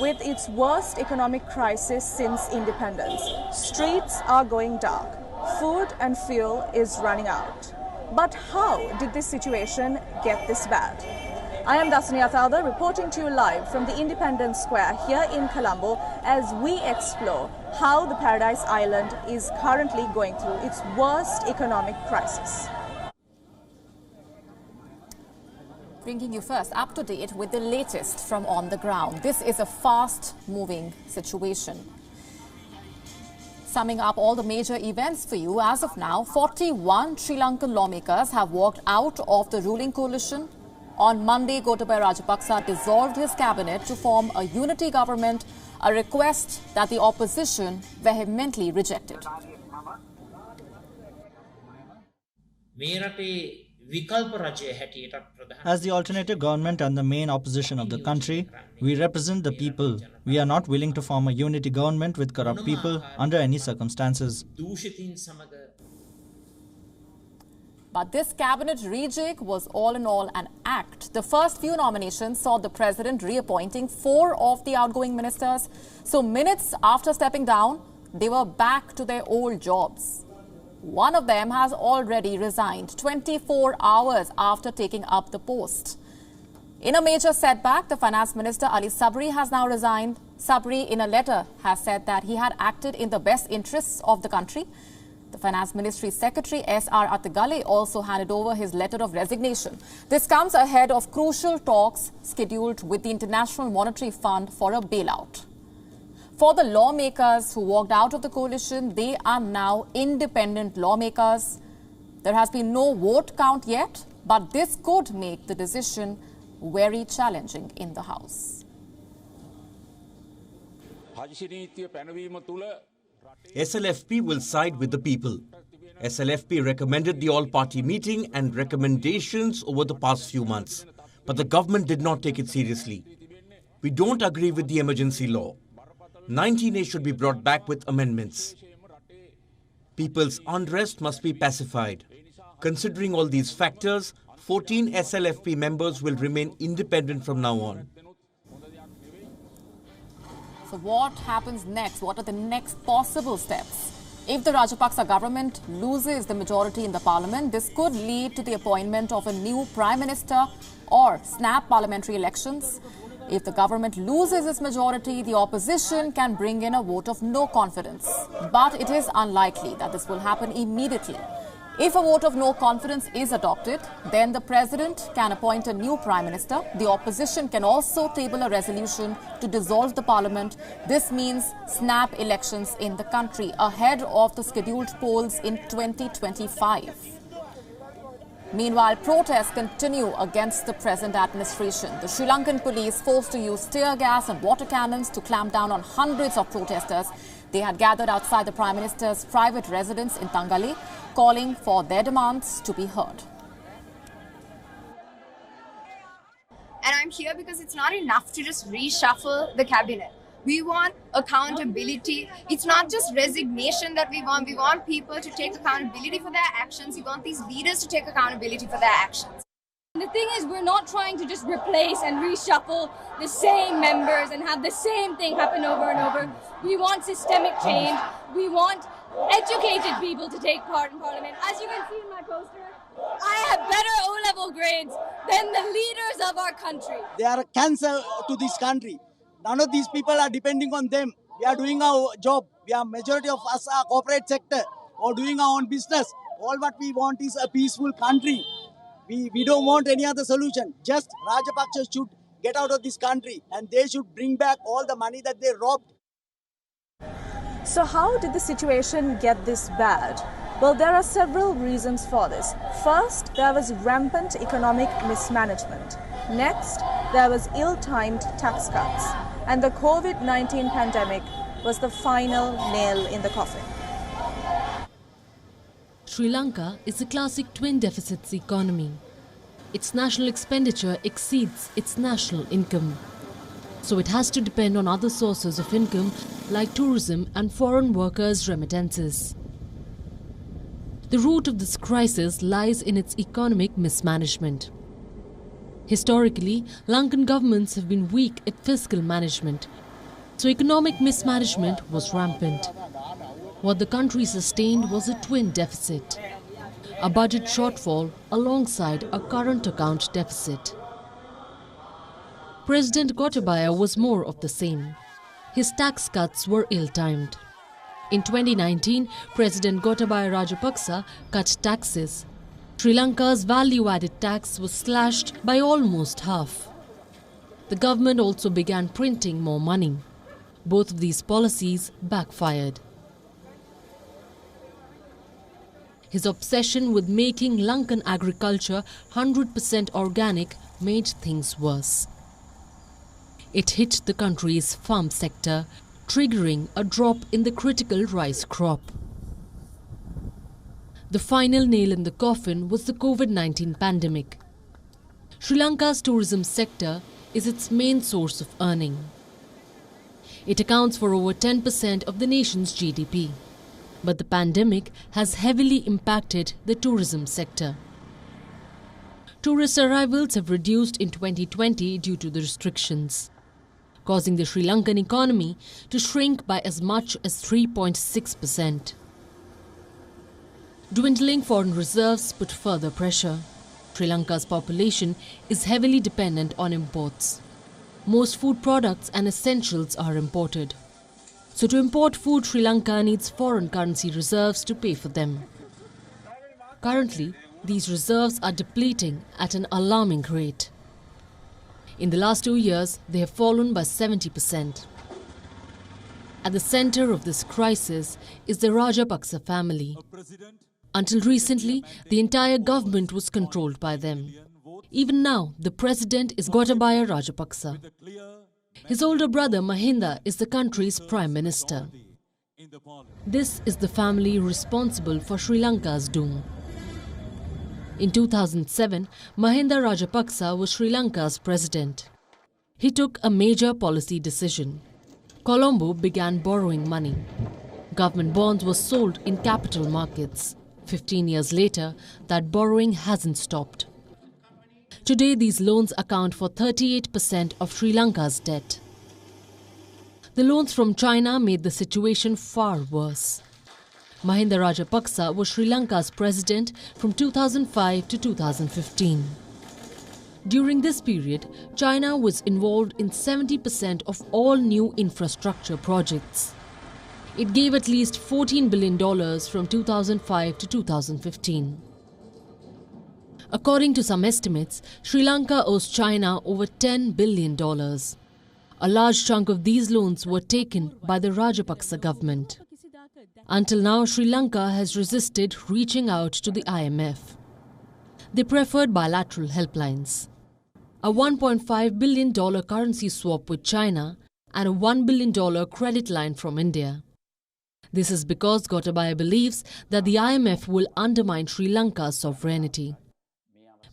with its worst economic crisis since independence. Streets are going dark. Food and fuel is running out. But how did this situation get this bad? I am Dasani Athada reporting to you live from the Independence Square here in Colombo as we explore how the Paradise Island is currently going through its worst economic crisis. Bringing you first up to date with the latest from on the ground. This is a fast-moving situation. Summing up all the major events for you, as of now, 41 Sri Lankan lawmakers have walked out of the ruling coalition. On Monday, Gotabaya Rajapaksa dissolved his cabinet to form a unity government, a request that the opposition vehemently rejected. As the alternative government and the main opposition of the country, we represent the people. We are not willing to form a unity government with corrupt people under any circumstances. But this cabinet rejig was all in all an act. The first few nominations saw the president reappointing 4 of the outgoing ministers. So minutes after stepping down, they were back to their old jobs. One of them has already resigned 24 hours after taking up the post. In a major setback, the finance minister Ali Sabri has now resigned. Sabri, in a letter, has said that he had acted in the best interests of the country. The Finance Ministry Secretary S.R. Atagale also handed over his letter of resignation. This comes ahead of crucial talks scheduled with the International Monetary Fund for a bailout. For the lawmakers who walked out of the coalition, they are now independent lawmakers. There has been no vote count yet, but this could make the decision very challenging in the House. SLFP will side with the people. SLFP recommended the all-party meeting and recommendations over the past few months, but the government did not take it seriously. We don't agree with the emergency law. 19A should be brought back with amendments. People's unrest must be pacified. Considering all these factors, 14 SLFP members will remain independent from now on. So what happens next? What are the next possible steps? If the Rajapaksa government loses the majority in the parliament, this could lead to the appointment of a new prime minister or snap parliamentary elections. If the government loses its majority, the opposition can bring in a vote of no confidence. But it is unlikely that this will happen immediately. If a vote of no confidence is adopted, then the president can appoint a new prime minister. The opposition can also table a resolution to dissolve the parliament. This means snap elections in the country ahead of the scheduled polls in 2025. Meanwhile, protests continue against the present administration. The Sri Lankan police forced to use tear gas and water cannons to clamp down on hundreds of protesters. They had gathered outside the Prime Minister's private residence in Tangali, calling for their demands to be heard. And I'm here because it's not enough to just reshuffle the cabinet. We want accountability. It's not just resignation that we want. We want people to take accountability for their actions. We want these leaders to take accountability for their actions. The thing is, we're not trying to just replace and reshuffle the same members and have the same thing happen over and over. We want systemic change. We want educated people to take part in parliament. As you can see in my poster, I have better O-level grades than the leaders of our country. They are a cancer to this country. None of these people are depending on them. We are doing our job. We are majority of us are corporate sector or doing our own business. All what we want is a peaceful country. We don't want any other solution. Just Rajapaksa should get out of this country and they should bring back all the money that they robbed. So how did the situation get this bad? Well, there are several reasons for this. First, there was rampant economic mismanagement. Next, there was ill-timed tax cuts. And the COVID-19 pandemic was the final nail in the coffin. Sri Lanka is a classic twin deficits economy. Its national expenditure exceeds its national income. So it has to depend on other sources of income like tourism and foreign workers' remittances. The root of this crisis lies in its economic mismanagement. Historically, Lankan governments have been weak at fiscal management. So economic mismanagement was rampant. What the country sustained was a twin deficit, a budget shortfall alongside a current account deficit. President Gotabaya was more of the same. His tax cuts were ill-timed. In 2019, President Gotabaya Rajapaksa cut taxes. Sri Lanka's value-added tax was slashed by almost half. The government also began printing more money. Both of these policies backfired. His obsession with making Lankan agriculture 100% organic made things worse. It hit the country's farm sector, triggering a drop in the critical rice crop. The final nail in the coffin was the COVID-19 pandemic. Sri Lanka's tourism sector is its main source of earning. It accounts for over 10% of the nation's GDP. But the pandemic has heavily impacted the tourism sector. Tourist arrivals have reduced in 2020 due to the restrictions, causing the Sri Lankan economy to shrink by as much as 3.6%. Dwindling foreign reserves put further pressure. Sri Lanka's population is heavily dependent on imports. Most food products and essentials are imported. So to import food, Sri Lanka needs foreign currency reserves to pay for them. Currently, these reserves are depleting at an alarming rate. In the last 2 years, they have fallen by 70%. At the center of this crisis is the Rajapaksa family. Until recently, the entire government was controlled by them. Even now, the president is Gotabaya Rajapaksa. His older brother Mahinda is the country's prime minister. This is the family responsible for Sri Lanka's doom. In 2007, Mahinda Rajapaksa was Sri Lanka's president. He took a major policy decision. Colombo began borrowing money. Government bonds were sold in capital markets. 15 years later, that borrowing hasn't stopped. Today, these loans account for 38% of Sri Lanka's debt. The loans from China made the situation far worse. Mahinda Rajapaksa was Sri Lanka's president from 2005 to 2015. During this period, China was involved in 70% of all new infrastructure projects. It gave at least $14 billion from 2005 to 2015. According to some estimates, Sri Lanka owes China over $10 billion. A large chunk of these loans were taken by the Rajapaksa government. Until now, Sri Lanka has resisted reaching out to the IMF. They preferred bilateral helplines. A $1.5 billion currency swap with China and a $1 billion credit line from India. This is because Gotabaya believes that the IMF will undermine Sri Lanka's sovereignty.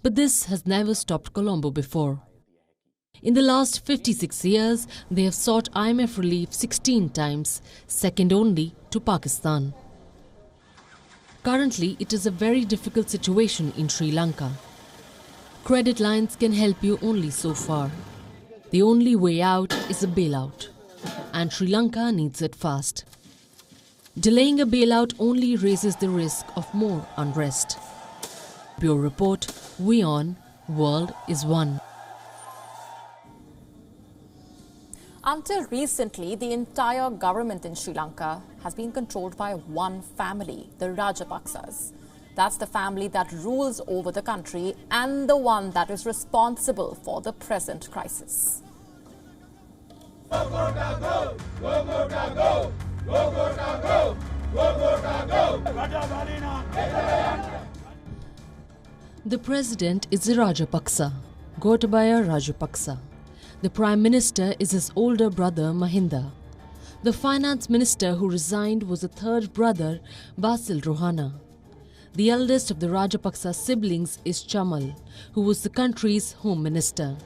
But this has never stopped Colombo before. In the last 56 years, they have sought IMF relief 16 times, second only to Pakistan. Currently, it is a very difficult situation in Sri Lanka. Credit lines can help you only so far. The only way out is a bailout, and Sri Lanka needs it fast. Delaying a bailout only raises the risk of more unrest. Bureau Report, WION, World is One. Until recently, the entire government in Sri Lanka has been controlled by one family, the Rajapaksas. That's the family that rules over the country and the one that is responsible for the present crisis. The president is the Rajapaksa, Gotabaya Rajapaksa. The Prime Minister is his older brother Mahinda. The Finance Minister who resigned was a third brother, Basil Rohana. The eldest of the Rajapaksa siblings is Chamal, who was the country's Home Minister.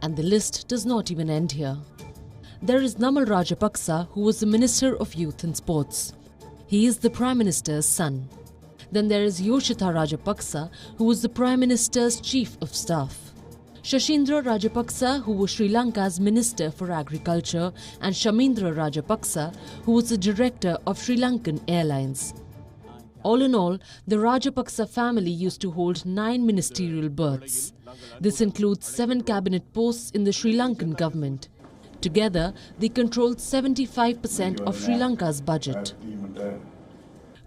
And the list does not even end here. There is Namal Rajapaksa, who was the Minister of Youth and Sports. He is the Prime Minister's son. Then there is Yoshitha Rajapaksa, who was the Prime Minister's Chief of Staff. Shashindra Rajapaksa, who was Sri Lanka's Minister for Agriculture, and Shamindra Rajapaksa, who was the Director of Sri Lankan Airlines. All in all, the Rajapaksa family used to hold 9 ministerial berths. This includes 7 cabinet posts in the Sri Lankan government. Together, they controlled 75% of Sri Lanka's budget.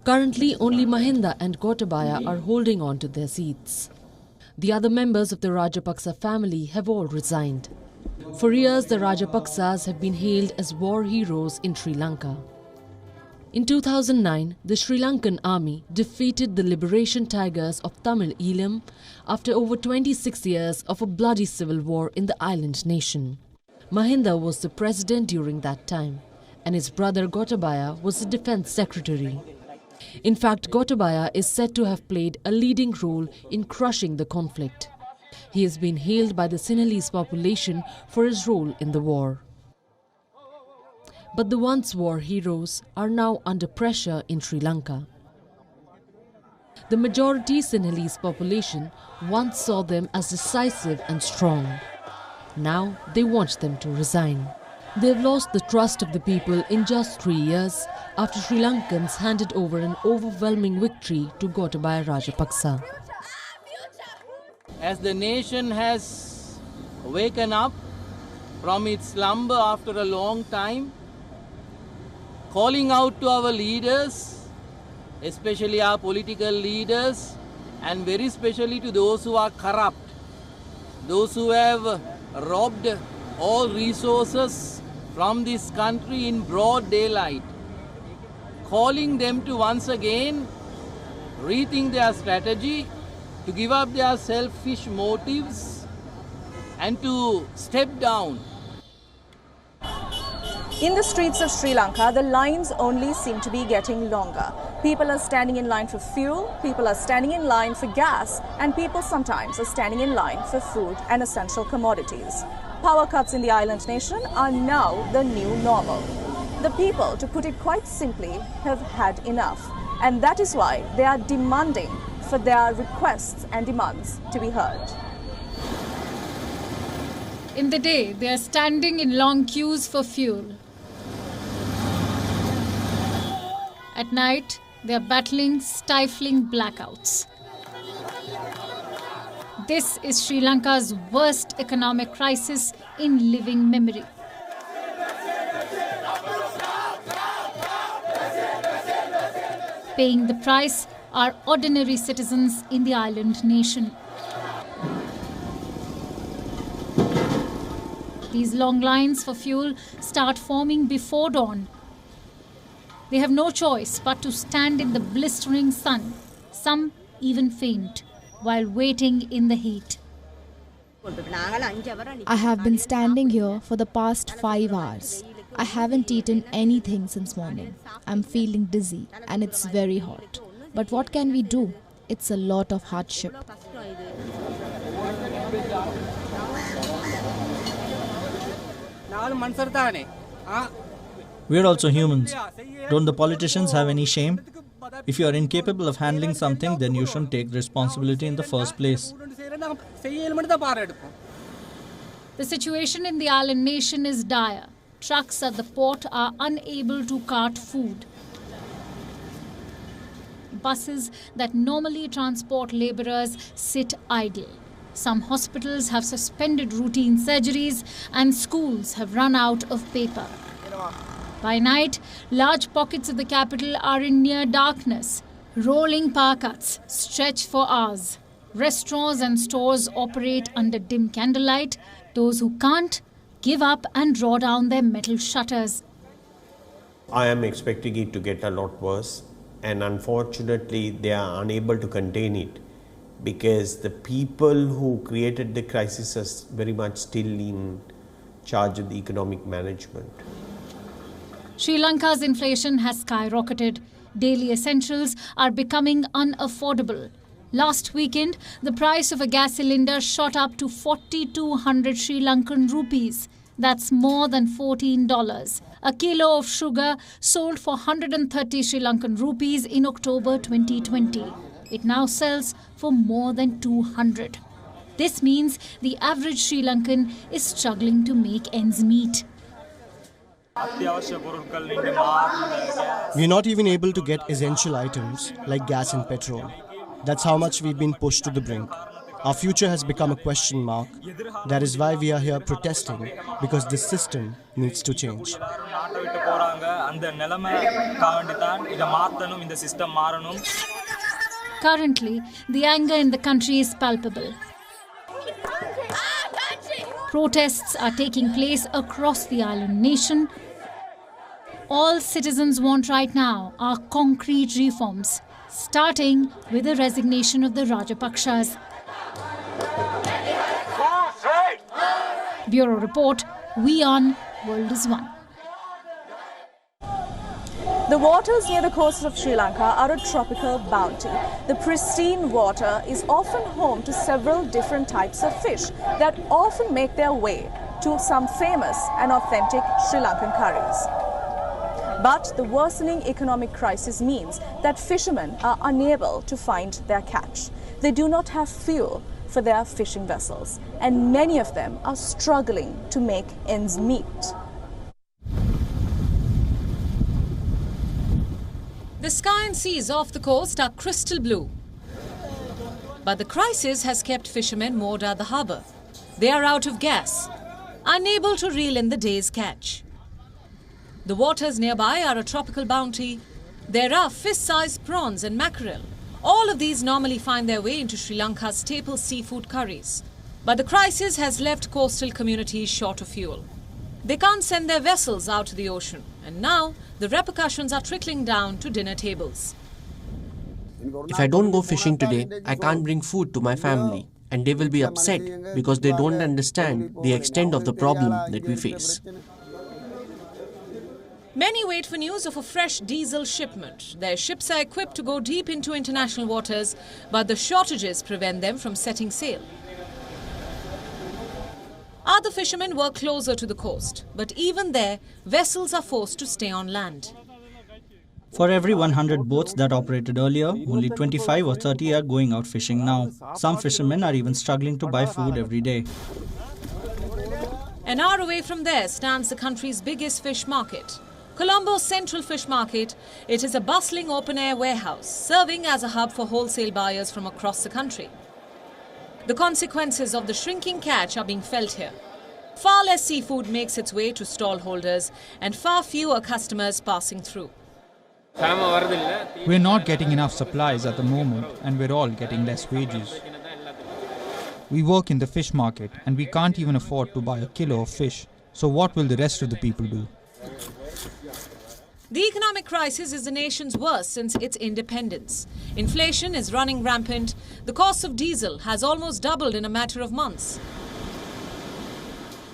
Currently, only Mahinda and Gotabaya are holding on to their seats. The other members of the Rajapaksa family have all resigned. For years, the Rajapaksas have been hailed as war heroes in Sri Lanka. In 2009, the Sri Lankan army defeated the Liberation Tigers of Tamil Eelam after over 26 years of a bloody civil war in the island nation. Mahinda was the president during that time, and his brother Gotabaya was the defense secretary. In fact, Gotabaya is said to have played a leading role in crushing the conflict. He has been hailed by the Sinhalese population for his role in the war. But the once war heroes are now under pressure in Sri Lanka. The majority Sinhalese population once saw them as decisive and strong. Now they want them to resign. They've lost the trust of the people in just 3 years after Sri Lankans handed over an overwhelming victory to Gotabaya Rajapaksa. As the nation has waken up from its slumber after a long time, calling out to our leaders, especially our political leaders, and very especially to those who are corrupt, those who have robbed all resources from this country in broad daylight, calling them to once again rethink their strategy, to give up their selfish motives and to step down. In the streets of Sri Lanka, the lines only seem to be getting longer. People are standing in line for fuel, people are standing in line for gas, and people sometimes are standing in line for food and essential commodities. Power cuts in the island nation are now the new normal. The people, to put it quite simply, have had enough. And that is why they are demanding for their requests and demands to be heard. In the day, they are standing in long queues for fuel. At night, they are battling stifling blackouts. This is Sri Lanka's worst economic crisis in living memory. Paying the price are ordinary citizens in the island nation. These long lines for fuel start forming before dawn. They have no choice but to stand in the blistering sun, some even faint, while waiting in the heat. I have been standing here for the past 5 hours. I haven't eaten anything since morning. I'm feeling dizzy and it's very hot. But what can we do? It's a lot of hardship. We're also humans. Don't the politicians have any shame? If you are incapable of handling something, then you shouldn't take responsibility in the first place. The situation in the island nation is dire. Trucks at the port are unable to cart food. Buses that normally transport labourers sit idle. Some hospitals have suspended routine surgeries and schools have run out of paper. By night, large pockets of the capital are in near darkness. Rolling power cuts stretch for hours. Restaurants and stores operate under dim candlelight. Those who can't give up and draw down their metal shutters. I am expecting it to get a lot worse, and unfortunately they are unable to contain it because the people who created the crisis are very much still in charge of the economic management. Sri Lanka's inflation has skyrocketed. Daily essentials are becoming unaffordable. Last weekend, the price of a gas cylinder shot up to 4,200 Sri Lankan rupees. That's more than $14. A kilo of sugar sold for 130 Sri Lankan rupees in October 2020. It now sells for more than 200. This means the average Sri Lankan is struggling to make ends meet. We're not even able to get essential items like gas and petrol. That's how much we've been pushed to the brink. Our future has become a question mark. That is why we are here protesting, because this system needs to change. Currently, the anger in the country is palpable. Protests are taking place across the island nation. All citizens want right now are concrete reforms, starting with the resignation of the Rajapaksas. Bureau Report, WION World is One. The waters near the coast of Sri Lanka are a tropical bounty. The pristine water is often home to several different types of fish that often make their way to some famous and authentic Sri Lankan curries. But the worsening economic crisis means that fishermen are unable to find their catch. They do not have fuel for their fishing vessels, and many of them are struggling to make ends meet. The sky and seas off the coast are crystal blue. But the crisis has kept fishermen moored at the harbour. They are out of gas, unable to reel in the day's catch. The waters nearby are a tropical bounty. There are fist-sized prawns and mackerel. All of these normally find their way into Sri Lanka's staple seafood curries. But the crisis has left coastal communities short of fuel. They can't send their vessels out to the ocean, and now the repercussions are trickling down to dinner tables. If I don't go fishing today, I can't bring food to my family, and they will be upset because they don't understand the extent of the problem that we face. Many wait for news of a fresh diesel shipment. Their ships are equipped to go deep into international waters, but the shortages prevent them from setting sail. Other fishermen work closer to the coast, but even there, vessels are forced to stay on land. For every 100 boats that operated earlier, only 25 or 30 are going out fishing now. Some fishermen are even struggling to buy food every day. An hour away from there stands the country's biggest fish market, Colombo's Central Fish Market. It is a bustling open-air warehouse, serving as a hub for wholesale buyers from across the country. The consequences of the shrinking catch are being felt here. Far less seafood makes its way to stall holders and far fewer customers passing through. We're not getting enough supplies at the moment, and we're all getting less wages. We work in the fish market and we can't even afford to buy a kilo of fish. So what will the rest of the people do? The economic crisis is the nation's worst since its independence. Inflation is running rampant. The cost of diesel has almost doubled in a matter of months.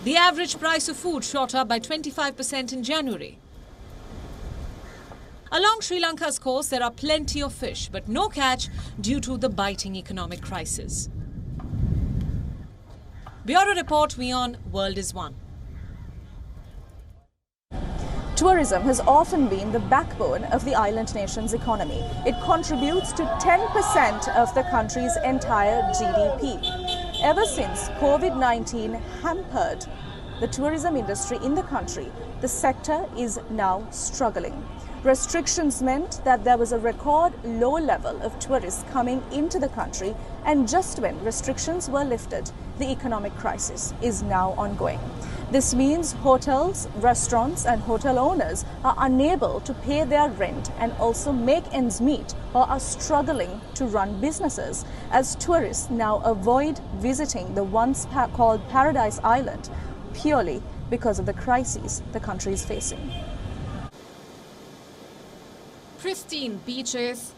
The average price of food shot up by 25% in January. Along Sri Lanka's coast, there are plenty of fish, but no catch due to the biting economic crisis. Bureau Report, WION World is One. Tourism has often been the backbone of the island nation's economy. It contributes to 10% of the country's entire GDP. Ever since COVID-19 hampered the tourism industry in the country, the sector is now struggling. Restrictions meant that there was a record low level of tourists coming into the country, and just when restrictions were lifted, the economic crisis is now ongoing. This means hotels, restaurants and hotel owners are unable to pay their rent and also make ends meet, or are struggling to run businesses, as tourists now avoid visiting the once called Paradise Island purely because of the crises the country is facing. Pristine beaches,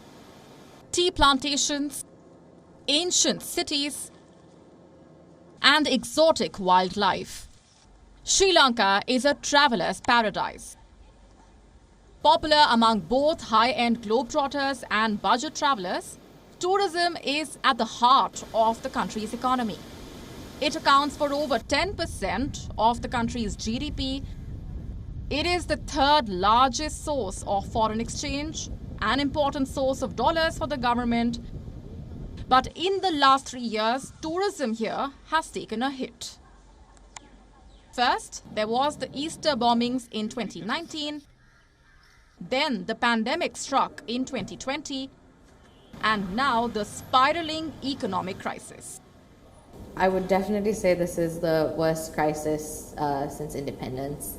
tea plantations, ancient cities, and exotic wildlife. Sri Lanka is a traveler's paradise. Popular among both high-end globetrotters and budget travelers, tourism is at the heart of the country's economy. It accounts for over 10% of the country's GDP. It is the third largest source of foreign exchange, an important source of dollars for the government. But in the last 3 years, tourism here has taken a hit. First, there was the Easter bombings in 2019. Then the pandemic struck in 2020. And now the spiraling economic crisis. I would definitely say this is the worst crisis since independence,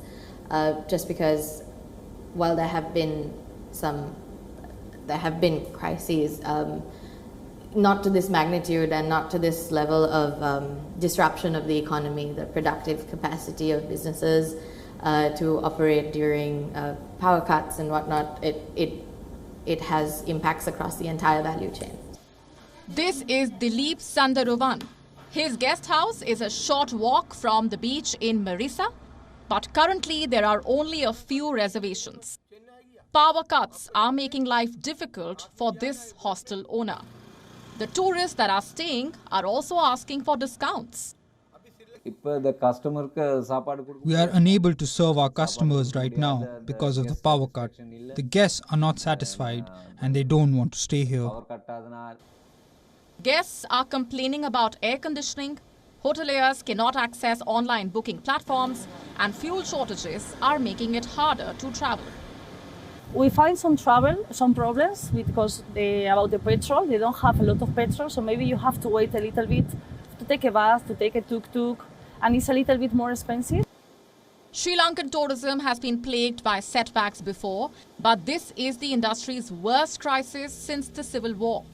just because while there have been crises, not to this magnitude and not to this level of disruption of the economy, the productive capacity of businesses to operate during power cuts and whatnot. It has impacts across the entire value chain. This is Dilip Sundarovan. His guest house is a short walk from the beach in Marissa, but currently there are only a few reservations. Power cuts are making life difficult for this hostel owner. The tourists that are staying are also asking for discounts. We are unable to serve our customers right now because of the power cut. The guests are not satisfied and they don't want to stay here. Guests are complaining about air conditioning, hoteliers cannot access online booking platforms, and fuel shortages are making it harder to travel. We find some problems because about the petrol. They don't have a lot of petrol, so maybe you have to wait a little bit to take a bus, to take a tuk-tuk, and it's a little bit more expensive. Sri Lankan tourism has been plagued by setbacks before, but this is the industry's worst crisis since the civil war.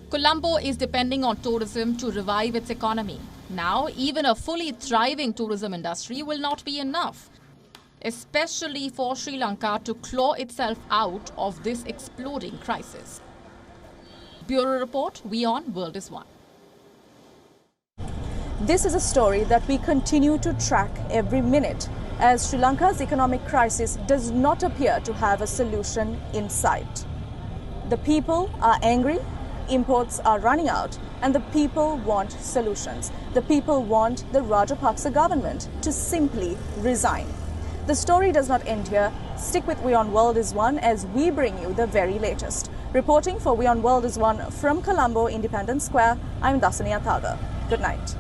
Colombo is depending on tourism to revive its economy. Now, even a fully thriving tourism industry will not be enough, especially for Sri Lanka to claw itself out of this exploding crisis. Bureau Report, WION World is One. This is a story that we continue to track every minute, as Sri Lanka's economic crisis does not appear to have a solution in sight. The people are angry, imports are running out, and the people want solutions. The people want the Rajapaksa government to simply resign. The story does not end here. Stick with WION World is One as we bring you the very latest. Reporting for WION World is One from Colombo, Independence Square, I'm Dasani Athaga. Good night.